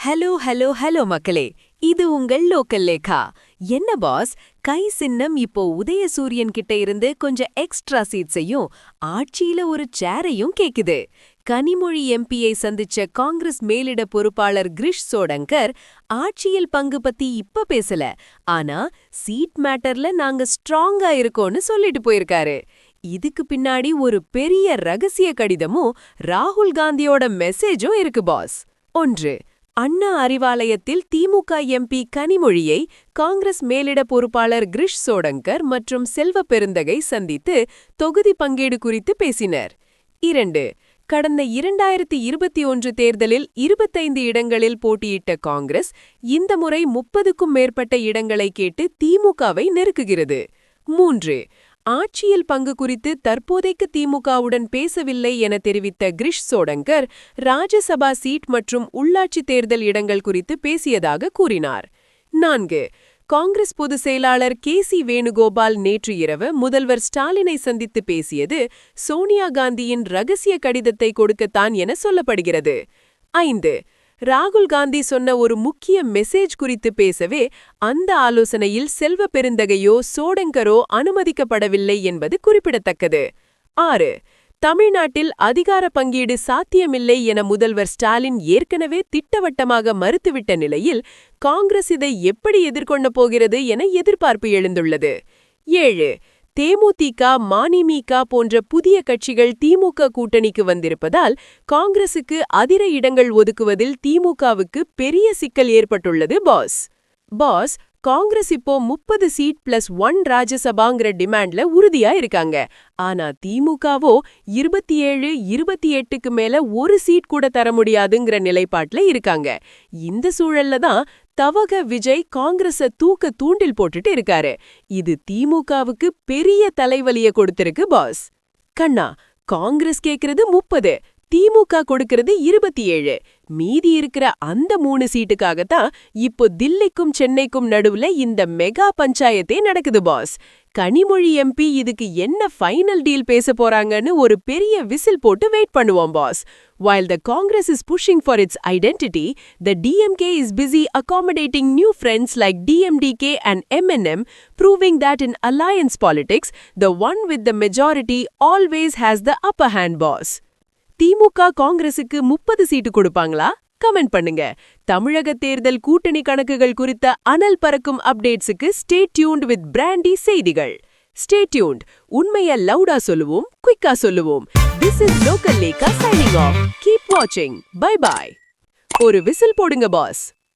Hello hello hello மக்களே, இது உங்கள் லோக்கல் லேகா. என்ன பாஸ், கை சின்னம் இப்போ உதயசூரியன் கிட்ட இருந்து கொஞ்சம் எக்ஸ்ட்ரா சீட்ஸையும் ஆட்சியில ஒரு சேரையும் கேக்குது. கனிமொழி எம்பியை சந்திச்ச காங்கிரஸ் மேலிட பொறுப்பாளர் கிரிஷ் சோடங்கர் ஆட்சியில் பங்கு பத்தி இப்ப பேசல, ஆனா சீட் மேட்டர்ல நாங்க ஸ்ட்ராங்கா இருக்கோம்னு சொல்லிட்டு போயிருக்காரு. இதுக்கு பின்னாடி ஒரு பெரிய ரகசிய கடிதமும் ராகுல் காந்தியோட மெசேஜும் இருக்கு பாஸ். 1. அண்ணா அறிவாலயத்தில் திமுக எம்பி கனிமொழியை காங்கிரஸ் மேலிட பொறுப்பாளர் கிரிஷ் சோடங்கர் மற்றும் செல்வ பெருந்தகை சந்தித்து தொகுதி பங்கீடு குறித்து பேசினர். 2. கடந்த 2021 தேர்தலில் 25 இடங்களில் போட்டியிட்ட காங்கிரஸ் இந்த முறை 30க்கும் மேற்பட்ட இடங்களை கேட்டு திமுகவை நெருக்குகிறது. 3. ஆட்சியில் பங்கு குறித்து தற்போதைக்கு திமுகவுடன் பேசவில்லை என தெரிவித்த கிரிஷ் சோடங்கர் ராஜ்யசபா சீட் மற்றும் உள்ளாட்சி தேர்தல் இடங்கள் குறித்து பேசியதாக கூறினார். 4. காங்கிரஸ் பொதுச் செயலாளர் கே.சி. வேணுகோபால் நேற்று இரவு முதல்வர் ஸ்டாலினை சந்தித்து பேசியது சோனியா காந்தியின் ரகசிய கடிதத்தை கொடுக்கத்தான் என சொல்லப்படுகிறது. 5. ராகுல் காந்தி சொன்ன ஒரு முக்கிய மெசேஜ் குறித்து பேசவே அந்த ஆலோசனையில் செல்வ பெருந்தகையோ சோடங்கரோ அனுமதிக்கப்படவில்லை என்பது குறிப்பிடத்தக்கது. 6. தமிழ்நாட்டில் அதிகார பங்கீடு சாத்தியமில்லை என முதல்வர் ஸ்டாலின் ஏற்கனவே திட்டவட்டமாக மறுத்துவிட்ட நிலையில் காங்கிரஸ் இதை எப்படி எதிர்கொள்ள போகிறது என எதிர்பார்ப்பு எழுந்துள்ளது. 7. தேமுதிக, மதிமுக போன்ற புதிய கட்சிகள் திமுக கூட்டணிக்கு வந்திருப்பதால் காங்கிரசுக்கு அதிக இடங்கள் ஒதுக்குவதில் திமுகவுக்கு பெரிய சிக்கல் ஏற்பட்டுள்ளது பாஸ். காங்கிரஸ் இப்போ 30 சீட் +1 ராஜ்யசபாங்கிற டிமாண்ட்ல உறுதியா இருக்காங்க. ஆனா திமுகவோ 27, 28க்கு மேல ஒரு சீட் கூட தர முடியாதுங்கிற நிலைப்பாட்டுல இருக்காங்க. இந்த சூழல்ல தான் தவக விஜய் காங்கிரஸ தூக்க தூண்டில் போட்டுட்டு இருக்காரு. இது திமுகவுக்கு பெரிய தலைவலிய கொடுத்திருக்கு பாஸ். கண்ணா, காங்கிரஸ் கேக்குறது 30, திமுக கொடுக்கிறது 27. மீதி இருக்கிற அந்த 3 சீட்டுக்காகத்தான் இப்போ தில்லிக்கும் சென்னைக்கும் நடுவுல இந்த மெகா பஞ்சாயத்தே நடக்குது பாஸ். கனிமொழி எம்பி இதுக்கு என்ன ஃபைனல் டீல் பேச போறாங்கன்னு ஒரு பெரிய விசில் போட்டு வெயிட் பண்ணுவோம் pass. While the Congress is pushing for its identity, the DMK is busy accommodating new friends like DMDK and MNM, proving that in alliance politics, the one with the majority always has the upper hand boss. திமுக காங்கிரசுக்கு 30 சீட்டு கொடுப்பாங்களா? Comment பண்ணுங்க. தமிழக தேர்தல் கூட்டணி கணக்குகள் குறித்த அனல் பறக்கும் அப்டேட்ஸுக்கு ஸ்டே டியூன்ட் வித் பிராண்டி செய்திகள். Stay tuned. உண்மையை லவுடா சொல்லுவோம், குயிக்கா சொல்லுவோம். This is Local Lekha signing off. Keep watching. Bye bye. ஒரு விசில் போடுங்க பாஸ்.